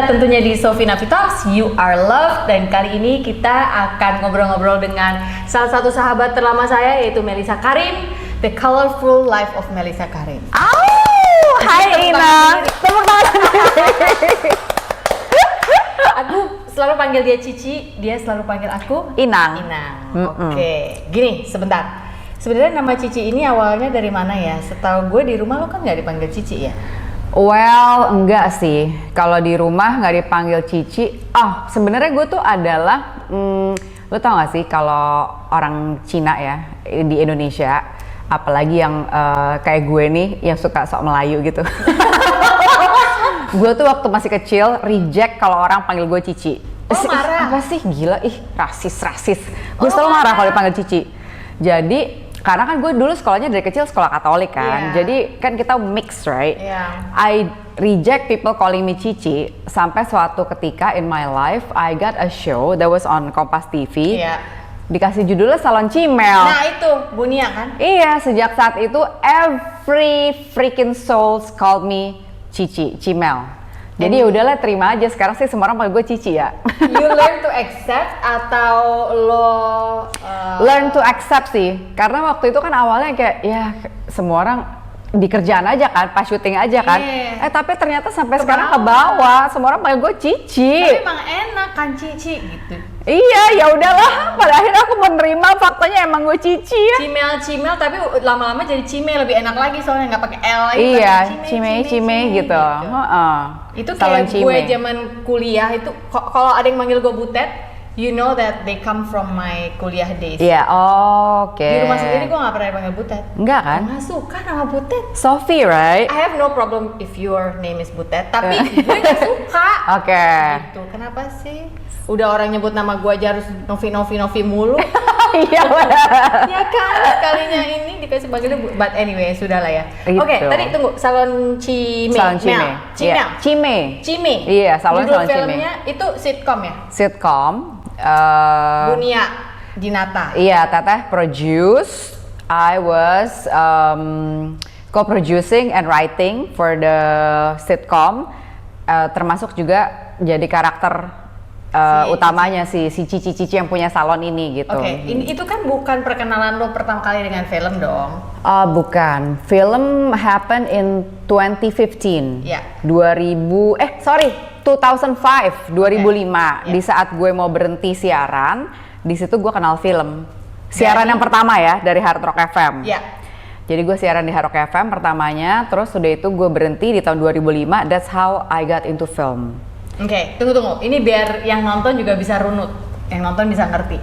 Tentunya di Sofina Vitas, You Are Loved, dan kali ini kita akan ngobrol-ngobrol dengan salah satu sahabat terlama saya, yaitu Melissa Karim, The Colorful Life of Melissa Karim. Hai Ina, tepuk tangan sendiri. Aku selalu panggil dia Cici, dia selalu panggil aku Inang. Oke, gini sebentar. Sebenarnya nama Cici ini awalnya dari mana ya? Setahu gue di rumah lo kan nggak dipanggil Cici ya? Well, enggak sih. Kalau di rumah nggak dipanggil Cici. Oh, sebenarnya gue tuh adalah, lo tau gak sih kalau orang Cina ya di Indonesia, apalagi yang kayak gue nih yang suka sok Melayu gitu. Gue tuh waktu masih kecil reject kalau orang panggil gue Cici. Marah? Apa sih, gila, rasis. Gue selalu marah kalau dipanggil Cici. Jadi karena kan gue dulu sekolahnya dari kecil sekolah Katolik kan, jadi kan kita mix, right? I reject people calling me Cici sampai suatu ketika in my life I got a show that was on Kompas TV, dikasih judulnya Salon Cimel. Nah itu Bunia kan? Iya, sejak saat itu every freaking souls called me Cici, Cimel. Jadi ya udahlah, terima aja. Sekarang sih semua orang panggil gue Cici ya. You learn to accept atau lo learn to accept sih, karena waktu itu kan awalnya kayak ya semua orang di kerjaan aja kan, pas syuting aja kan. Tapi ternyata sampai sekarang ke bawah semua orang panggil gue Cici. Tapi emang enak kan Cici gitu. Iya, ya udahlah. Pada akhirnya aku menerima faktanya emang gue Cici ya. Cimel, tapi lama-lama jadi Cime lebih enak lagi soalnya nggak pakai L lagi. Iya, Cime gitu. Itu kayak gue zaman kuliah itu kalau ada yang manggil gue Butet, you know that they come from my kuliah days. Iya, oke. Di rumah sendiri gue nggak pernah dipanggil Butet. Enggak kan? Nggak suka nama Butet. Sophie, right? I have no problem if your name is Butet, tapi gue nggak suka. Oke. Gitu. Kenapa sih? Udah orang nyebut nama gue aja harus Novi mulu. Iya benar. Ya kan, sekalinya ini dikasih panggilnya but anyway, sudahlah ya. Gitu. Oke, tadi tunggu, Salon Cime. Salon Cime. Cime. Iya, Salon Judul Cime. filmnya itu sitcom ya? Sitcom. Bunia Dinata. Iya, Teteh produce. I was co-producing and writing for the sitcom. Termasuk juga jadi karakter utamanya si Cici yang punya salon ini gitu. Oke, itu kan bukan perkenalan lo pertama kali dengan film dong? Bukan. Film happen in 2015. 2005, 2005. Di saat gue mau berhenti siaran, di situ gue kenal film. Siaran yang pertama ya dari Hard Rock FM. Jadi gue siaran di Hard Rock FM pertamanya, terus udah itu gue berhenti di tahun 2005. That's how I got into film. Oke, tunggu. Ini biar yang nonton juga bisa runut, yang nonton bisa ngerti.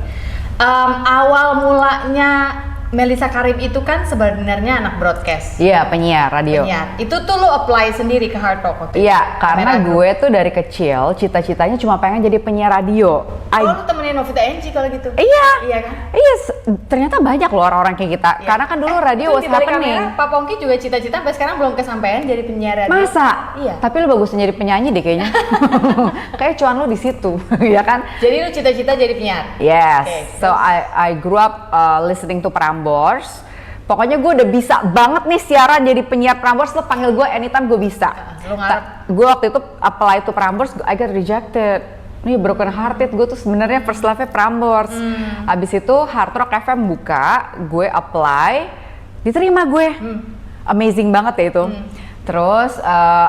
Awal mulanya Melissa Karim itu kan sebenarnya anak broadcast. Iya, penyiar radio. Itu tuh lo apply sendiri ke Hard Rock waktu itu? Iya, karena gue tuh dari kecil cita-citanya cuma pengen jadi penyiar radio. Lo temenin Novita NG kalau gitu? Iya. Iya kan? Iya, ternyata banyak loh orang-orang kayak kita. Karena kan dulu radio was happening. Pak Pongki juga cita-cita sampai sekarang belum kesampaian jadi penyiar radio. Masa? Iya. Tapi lo bagusnya jadi penyanyi deh kayaknya. Kayak cuan lo di situ, ya kan? Jadi lo cita-cita jadi penyiar? Yes. So I grew up listening to Prambors. Pokoknya gue udah bisa banget nih siaran jadi penyiar Prambors, lo panggil gue anytime gue bisa. Lo ngarep? Gue waktu itu apply to Prambors, I got rejected. Nih broken hearted, gue tuh sebenarnya first love-nya Prambors. Abis itu Hard Rock FM buka, gue apply, diterima gue. Amazing banget ya itu. Terus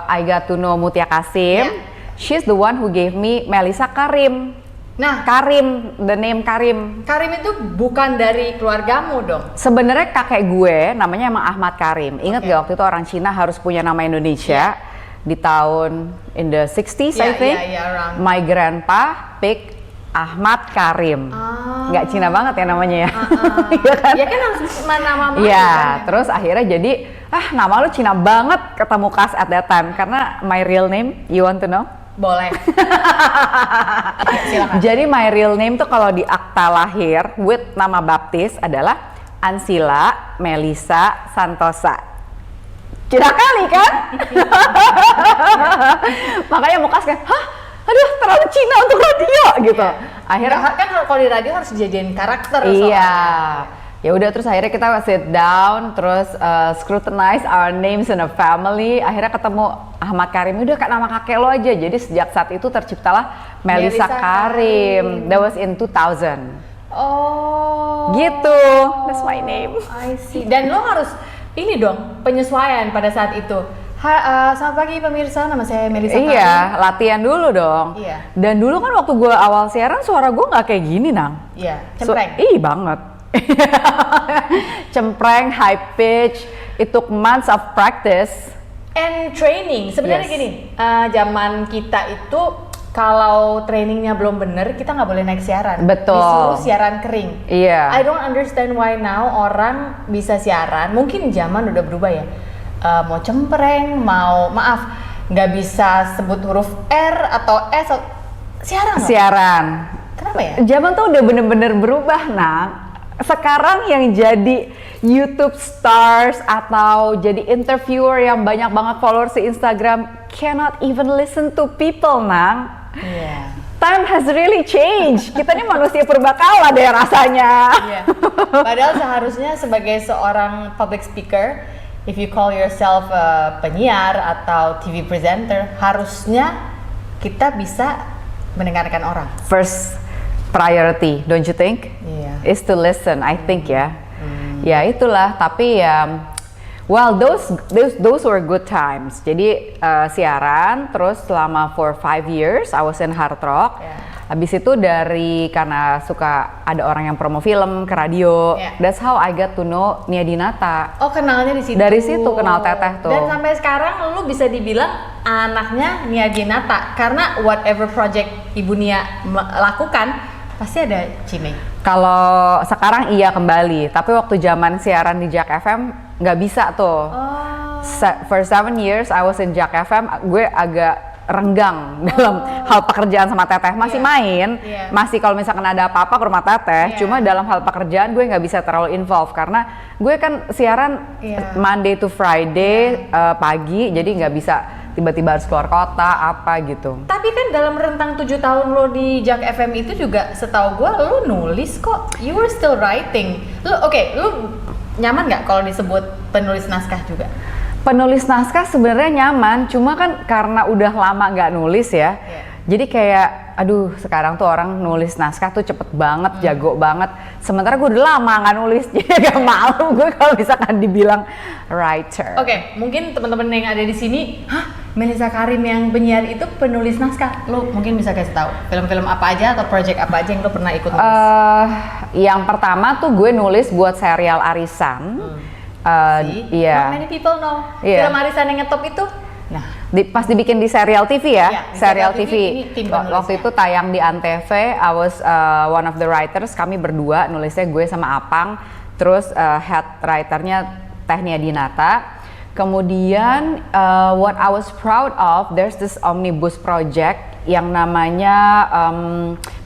I got to know Mutia Kasim. She's the one who gave me Melissa Karim. Nah, Karim, the name Karim. Karim itu bukan dari keluargamu dong? Sebenarnya kakek gue namanya emang Ahmad Karim. Ingat gak waktu itu orang Cina harus punya nama Indonesia di tahun in the 60s I think. My grandpa pick Ahmad Karim. Nggak Cina banget ya namanya ya. Iya kan? Ya kan harus nama Iya, terus akhirnya jadi nama lu Cina banget ketemu Kas at that time karena my real name, you want to know? Boleh. Ya, silakan. Jadi my real name tuh kalau di akta lahir with nama baptis adalah Ansila Melisa Santosa. Cina kali kan? Makanya muka kan, hah? Aduh, terlalu Cina untuk radio gitu. Akhirnya kan kalau di radio harus dijadiin karakter. Iya. Ya udah, terus akhirnya kita sit down, terus scrutinize our names in a family. Akhirnya ketemu Ahmad Karim, udah kayak nama kakek lo aja. Jadi sejak saat itu terciptalah Melisa Karim. That was in 2000. Oh. Gitu. That's my name. I see. Dan lo harus ini dong, penyesuaian pada saat itu. Selamat pagi pemirsa, nama saya Melisa Karim. Iya, latihan dulu dong. Iya. Dan dulu kan waktu gue awal siaran suara gue nggak kayak gini, Nang. Iya, cempreng. Banget. Cempreng, high pitch. It took months of practice. And training. Sebenarnya Yes. gini, zaman kita itu kalau trainingnya belum bener, kita nggak boleh naik siaran. Betul. Disuruh siaran kering. Iya. I don't understand why now orang bisa siaran. Mungkin zaman udah berubah ya. Mau cempreng, maaf, nggak bisa sebut huruf R atau S, siaran. Loh. Siaran. Kenapa ya? Zaman tuh udah bener-bener berubah, Nang. Sekarang yang jadi YouTube stars atau jadi interviewer yang banyak banget followers di Instagram cannot even listen to people, Nang. Iya. Time has really changed. Kita ini manusia purbakala deh rasanya. Iya. Padahal seharusnya sebagai seorang public speaker, if you call yourself penyiar atau TV presenter, harusnya kita bisa mendengarkan orang. First priority, don't you think? Iya. Is to listen, I think ya. Ya itulah, tapi ya, well those were good times. Jadi siaran, terus selama for 5 years I was in Hard Rock. Yeah. Habis itu karena suka ada orang yang promo film ke radio. Yeah. That's how I got to know Nia Dinata. Oh, kenalnya di situ. Dari situ kenal Teteh tuh. Dan sampai sekarang lu bisa dibilang anaknya Nia Dinata karena whatever project Ibu Nia lakukan pasti ada Cimeng. Kalau sekarang iya kembali, tapi waktu zaman siaran di Jak FM nggak bisa tuh. Oh. For 7 years I was in Jak FM, gue agak renggang dalam hal pekerjaan sama Teteh. Masih main, masih kalau misalkan ada apa-apa ke rumah Teteh. Cuma dalam hal pekerjaan gue nggak bisa terlalu involve karena gue kan siaran Monday to Friday pagi, jadi nggak bisa tiba-tiba harus keluar kota apa gitu. Tapi kan dalam rentang 7 tahun lo di Jak FM itu juga setahu gue lo nulis kok. You were still writing. Lo lo nyaman nggak kalau disebut penulis naskah juga? Penulis naskah sebenarnya nyaman, cuma kan karena udah lama nggak nulis ya. Jadi kayak, aduh sekarang tuh orang nulis naskah tuh cepet banget, jago banget. Sementara gue udah lama nggak nulis, jadi agak malu gue kalau misalkan dibilang writer. Oke, mungkin teman-teman yang ada di sini, Melisa Karim yang penyiar itu penulis naskah. Lo mungkin bisa kasih tahu film-film apa aja atau project apa aja yang lo pernah ikut nulis? Yang pertama tuh gue nulis buat serial Arisan. Not many people know. Film Arisan yang ngetop itu. Nah, pas dibikin di serial TV ya, di serial TV. Waktu itu tayang di Antv, I was one of the writers. Kami berdua nulisnya, gue sama Apang. Terus head writernya Teh Nia Dinata. Kemudian what I was proud of, there's this omnibus project yang namanya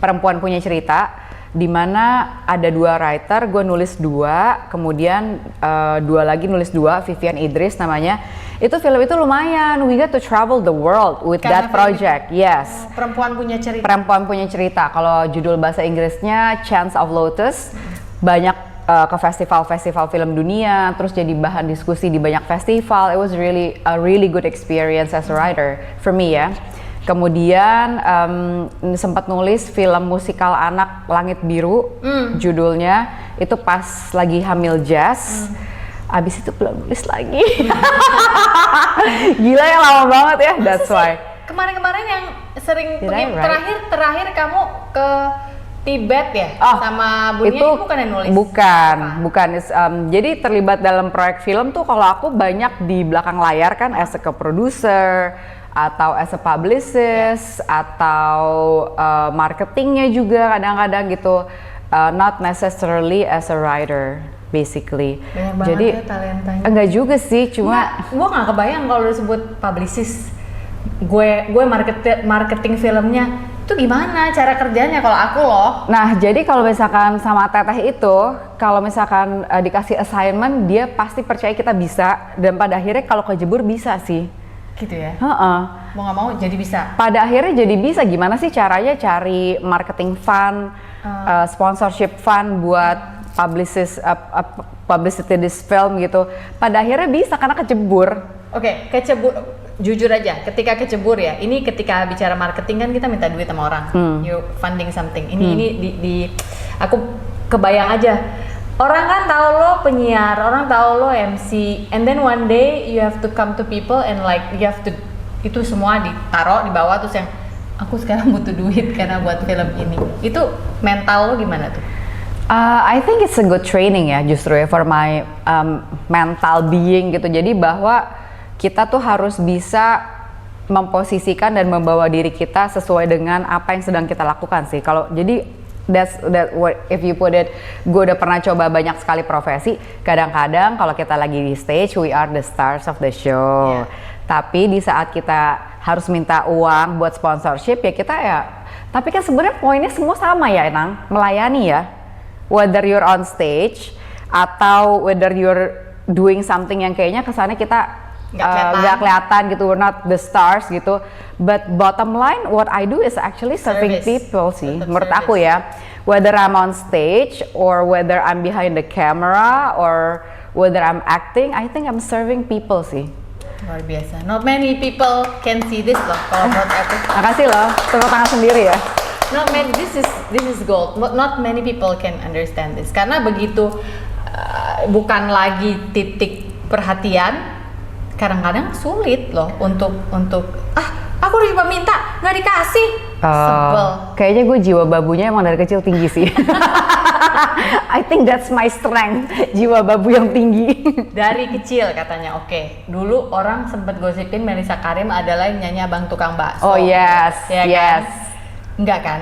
Perempuan Punya Cerita. Di mana ada 2 writer, gue nulis 2, kemudian 2 lagi nulis 2, Vivian Idris namanya. Itu film itu lumayan, we got to travel the world with that project. Yes. Perempuan Punya Cerita. Perempuan Punya Cerita. Kalau judul bahasa Inggrisnya Chance of Lotus. Banyak ke festival-festival film dunia, terus jadi bahan diskusi di banyak festival. It was really a really good experience as a writer for me ya. Kemudian sempat nulis film musikal anak Langit Biru, judulnya itu pas lagi hamil Jazz. Abis itu belum nulis lagi. Gila ya, lama banget ya. That's why. Kemarin-kemarin yang sering terakhir kamu ke Tibet ya sama Bunia itu bukan yang nulis? Bukan. Jadi terlibat dalam proyek film tuh kalau aku banyak di belakang layar kan as a co-producer atau as a publicist atau marketingnya juga kadang-kadang gitu, not necessarily as a writer basically. Banyak jadi banget ya talentanya. enggak juga sih, cuma gua nggak kebayang kalau disebut publicist. gue marketing filmnya itu gimana cara kerjanya kalau aku loh. Nah, jadi kalau misalkan sama Teteh itu, kalau misalkan dikasih assignment, dia pasti percaya kita bisa, dan pada akhirnya kalau kejebur bisa sih. Gitu ya. Heeh. Mau nggak mau jadi bisa. Pada akhirnya jadi bisa. Gimana sih caranya cari marketing fund, sponsorship fund buat publicity this film gitu. Pada akhirnya bisa karena kejebur. Oke, kecebur. Jujur aja, ketika kecebur ya, ini ketika bicara marketing kan kita minta duit sama orang, you funding something. Ini di aku kebayang aja, orang kan tahu lo penyiar, orang tahu lo MC, and then one day you have to come to people and like you have to itu semua ditaruh di bawah terus yang aku sekarang butuh duit karena buat film ini. Itu mental lo gimana tuh? I think it's a good training ya justru ya for my mental being gitu. Jadi bahwa kita tuh harus bisa memposisikan dan membawa diri kita sesuai dengan apa yang sedang kita lakukan sih. Kalau jadi that what if you put it, gue udah pernah coba banyak sekali profesi. Kadang-kadang kalau kita lagi di stage, we are the stars of the show. Yeah. Tapi di saat kita harus minta uang buat sponsorship ya kita ya. Tapi kan sebenarnya poinnya semua sama ya, Enang, melayani ya. Whether you're on stage atau whether you're doing something yang kayaknya kesannya kita nggak kelihatan gitu, we're not the stars gitu, but bottom line what I do is actually serving people sih, menurut aku ya, whether I'm on stage or whether I'm behind the camera or whether I'm acting, I think I'm serving people sih. Luar biasa, not many people can see this loh kalau menurut aku. Makasih loh, tepuk tangan sendiri ya. Not many, this is gold. Not many people can understand this karena begitu bukan lagi titik perhatian. Kadang-kadang sulit loh untuk aku udah coba minta nggak dikasih, sebel. Kayaknya gue jiwa babunya emang dari kecil tinggi sih. I think that's my strength, jiwa babu yang tinggi. Dari kecil katanya. Oke, dulu orang sempet gosipin Mellisa Karim adalah yang nyanyi abang tukang bakso. Oh yes, ya yes. Kan? Enggak kan?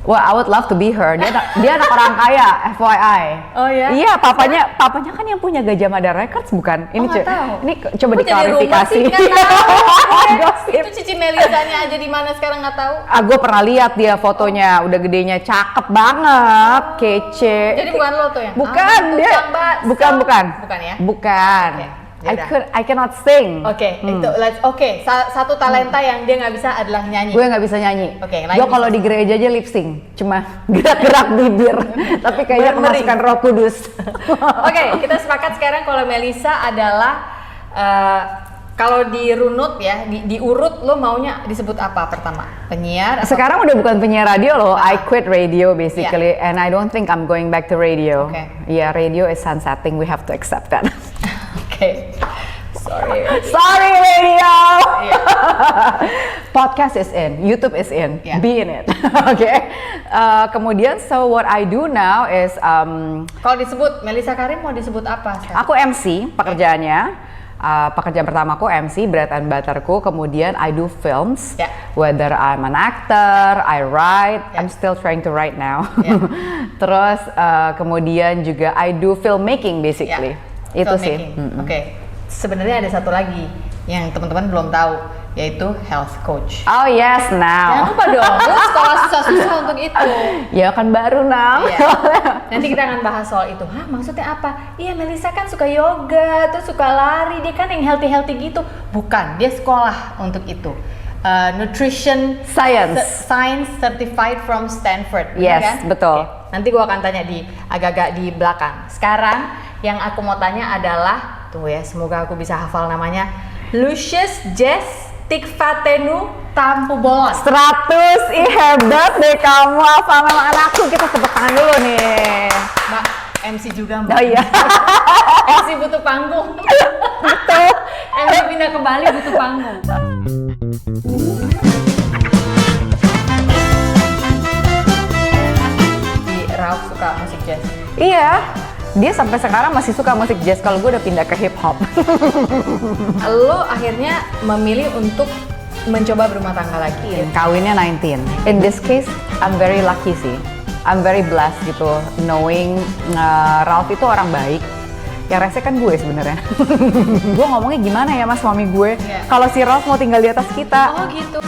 Wah, I would love to be her. Dia anak orang kaya, FYI. Oh ya? Iya, papanya kan yang punya Gajah Mada Records bukan? Ini tahu. Ini coba diklarifikasi. Itu Cici Melisanya aja di mana sekarang nggak tahu. Gue pernah lihat dia fotonya, udah gedenya cakep banget, kece. Jadi bukan lo tuh yang? Bukan, dia. Bukan. Bukan ya? Bukan. Okay. I cannot sing. Oke, itu satu talenta yang dia nggak bisa adalah nyanyi. Gue nggak bisa nyanyi. Oke, gue kalau di gereja aja lip sync, cuma gerak-gerak bibir. Tapi kayaknya kemasukan Roh Kudus. Oke, kita sepakat sekarang kalau Mellisa adalah kalau dirunut ya, diurut lo maunya disebut apa pertama? Penyiar? Sekarang udah bukan penyiar radio loh. I quit radio basically, and I don't think I'm going back to radio. Okay. Yeah, radio is sunsetting. We have to accept that. Okay. Sorry radio. Yeah. Podcast is in, YouTube is in, yeah. Be in it. Okay. Kemudian so what I do now is kalau disebut Mellisa Karim mau disebut apa sekarang? Aku MC pekerjaannya. Pekerjaan pertamaku MC, bread and butterku. Kemudian I do films, whether I'm an actor, I write. I'm still trying to write now. Terus kemudian juga I do filmmaking basically. Itu sih. Oke. Sebenarnya ada satu lagi yang teman-teman belum tahu, yaitu health coach. Oh yes, now. Jangan lupa dong, lu sekolah susah-susah untuk itu. Ya kan baru now. Iya. Nanti kita akan bahas soal itu. Hah, maksudnya apa? Iya, Mellisa kan suka yoga, terus suka lari, dia kan yang healthy gitu. Bukan, dia sekolah untuk itu. Nutrition Science Certified from Stanford. Yes, kan? betul. Oke. Nanti gua akan tanya agak-agak di belakang. Sekarang yang aku mau tanya adalah, tunggu ya, semoga aku bisa hafal namanya, Lucius Jess Tikfatenu Tampu Bolon. 100, hebat deh kamu hafal nama anakku. Kita tepuk tangan dulu nih. Mbak, MC juga Mbak. Oh iya. MC butuh panggung. Betul. MC pindah ke Bali butuh panggung. Ralph suka musik jazz. Iya, dia sampai sekarang masih suka musik jazz. Kalau gue udah pindah ke hip hop. Lo akhirnya memilih untuk mencoba berumah tangga lagi. Kawinnya 19. In this case, I'm very lucky sih. I'm very blessed gitu, knowing Ralph itu orang baik. Yang rese kan gue sebenarnya. Gue ngomongnya gimana ya mas suami gue? Iya. Kalau si Ralph mau tinggal di atas kita. Oh gitu.